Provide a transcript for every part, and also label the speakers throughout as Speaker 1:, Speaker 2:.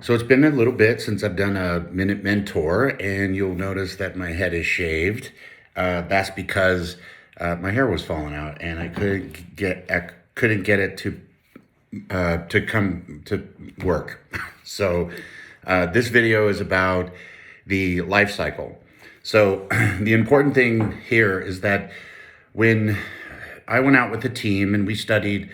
Speaker 1: So it's been a little bit since I've done a Minute Mentor, and you'll notice that my head is shaved. That's because my hair was falling out, and I couldn't get it to come to work. So this video is about the life cycle. So the important thing here is that when I went out with the team and we studied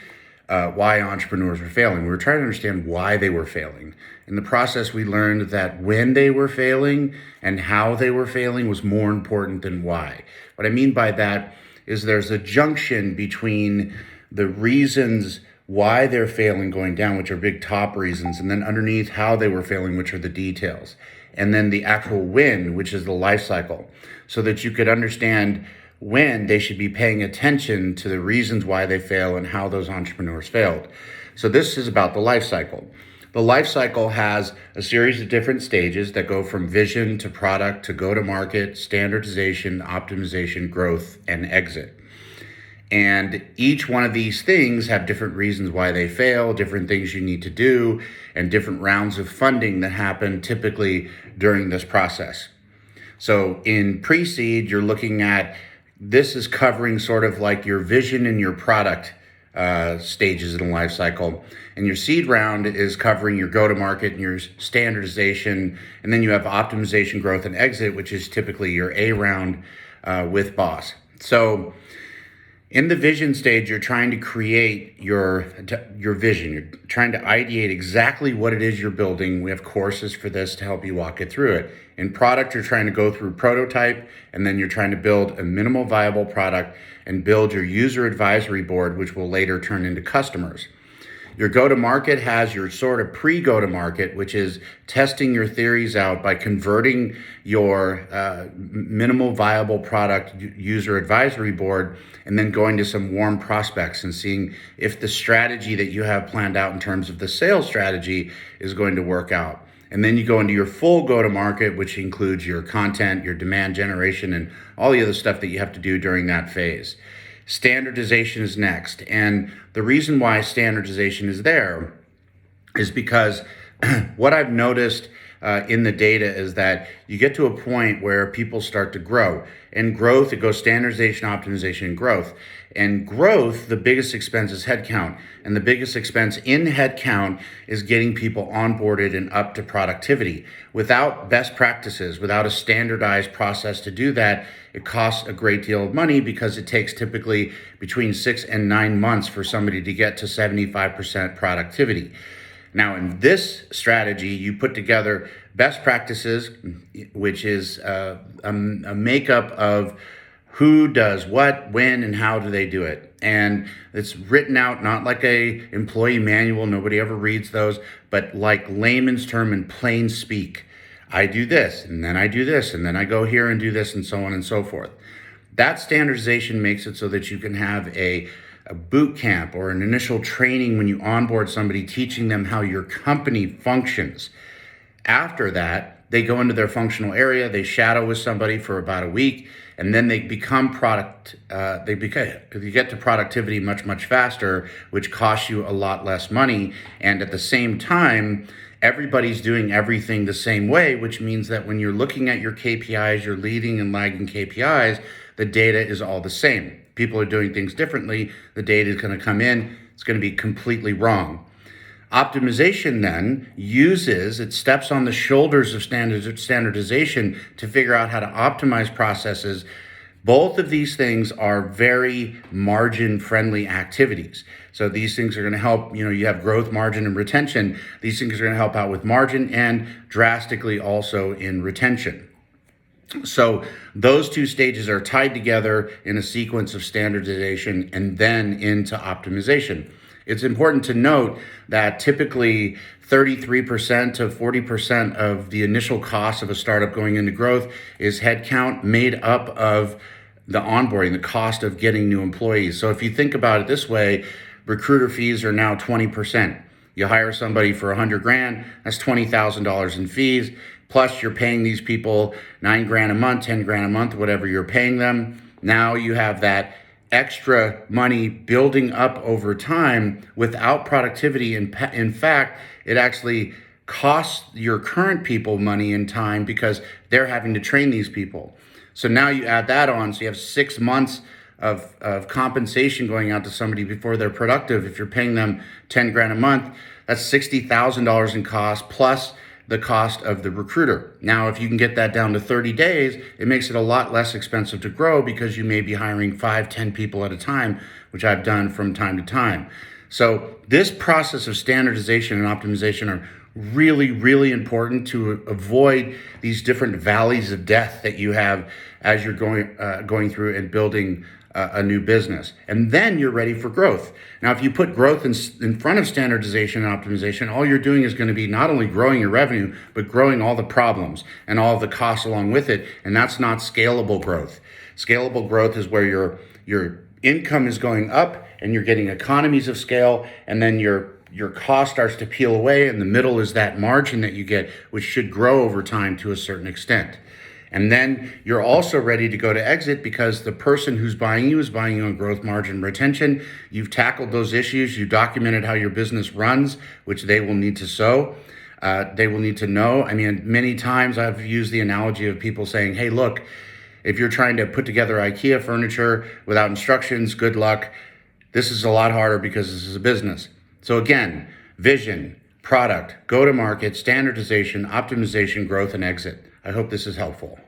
Speaker 1: why entrepreneurs were failing, we were trying to understand why they were failing. In the process, we learned that when they were failing and how they were failing was more important than why. What I mean by that is there's a junction between the reasons why they're failing going down, which are big top reasons, and then underneath how they were failing, which are the details. And then the actual win, which is the life cycle, so that you could understand when they should be paying attention to the reasons why they fail and how those entrepreneurs failed. So this is about the life cycle. The life cycle has a series of different stages that go from vision to product to go-to-market, standardization, optimization, growth, and exit. And each one of these things have different reasons why they fail, different things you need to do, and different rounds of funding that happen typically during this process. So in PreSeed, you're looking at, this is covering sort of like your vision and your product stages in the life cycle. And your seed round is covering your go-to-market and your standardization. And then you have optimization, growth, and exit, which is typically your A round with boss. So in the vision stage, you're trying to create your vision. You're trying to ideate exactly what it is you're building. We have courses for this to help you walk it through it. In product, you're trying to go through prototype, and then you're trying to build a minimal viable product and build your user advisory board, which will later turn into customers. Your go-to-market has your sort of pre-go-to-market, which is testing your theories out by converting your minimal viable product user advisory board and then going to some warm prospects and seeing if the strategy that you have planned out in terms of the sales strategy is going to work out. And then you go into your full go-to-market, which includes your content, your demand generation, and all the other stuff that you have to do during that phase. Standardization is next. And the reason why standardization is there is because what I've noticed in the data is that you get to a point where people start to grow. And growth, it goes standardization, optimization, and growth. And growth, the biggest expense is headcount. And the biggest expense in headcount is getting people onboarded and up to productivity. Without best practices, without a standardized process to do that, it costs a great deal of money because it takes typically between 6 and 9 months for somebody to get to 75% productivity. Now, in this strategy, you put together best practices, which is a makeup of who does what, when, and how do they do it. And it's written out not like a employee manual, nobody ever reads those, but like layman's term in plain speak. I do this, and then I do this, and then I go here and do this, and so on and so forth. That standardization makes it so that you can have a boot camp or an initial training when you onboard somebody, teaching them how your company functions. After that, they go into their functional area, they shadow with somebody for about a week, and then they become you get to productivity much, much faster, which costs you a lot less money. And at the same time, everybody's doing everything the same way, which means that when you're looking at your KPIs, your leading and lagging KPIs, the data is all the same. People are doing things differently. The data is going to come in. It's going to be completely wrong. Optimization then it steps on the shoulders of standardization to figure out how to optimize processes. Both of these things are very margin-friendly activities. So these things are going to help, you have growth, margin, and retention. These things are going to help out with margin and drastically also in retention. So those two stages are tied together in a sequence of standardization and then into optimization. It's important to note that typically 33% to 40% of the initial cost of a startup going into growth is headcount made up of the onboarding, the cost of getting new employees. So if you think about it this way, recruiter fees are now 20%. You hire somebody for $100,000, that's $20,000 in fees. Plus you're paying these people $9,000 a month, $10,000 a month, whatever you're paying them. Now you have that extra money building up over time without productivity. In fact, it actually costs your current people money and time because they're having to train these people. So now you add that on, so you have 6 months of compensation going out to somebody before they're productive. If you're paying them 10 grand a month, that's $60,000 in cost plus the cost of the recruiter. Now, if you can get that down to 30 days, it makes it a lot less expensive to grow because you may be hiring 5, 10 people at a time, which I've done from time to time. So this process of standardization and optimization are really, really important to avoid these different valleys of death that you have as you're going through and building a new business. And then you're ready for growth. Now, if you put growth in front of standardization and optimization, all you're doing is going to be not only growing your revenue, but growing all the problems and all the costs along with it. And that's not scalable growth. Scalable growth is where your income is going up and you're getting economies of scale, and then your cost starts to peel away. In the middle is that margin that you get, which should grow over time to a certain extent. And then you're also ready to go to exit because the person who's buying you is buying you on growth, margin, retention. You've tackled those issues. You documented how your business runs, which they will need to sow. They will need to know. I mean, many times I've used the analogy of people saying, hey, look, if you're trying to put together IKEA furniture without instructions, good luck. This is a lot harder because this is a business. So again, vision, product, go-to-market, standardization, optimization, growth, and exit. I hope this is helpful.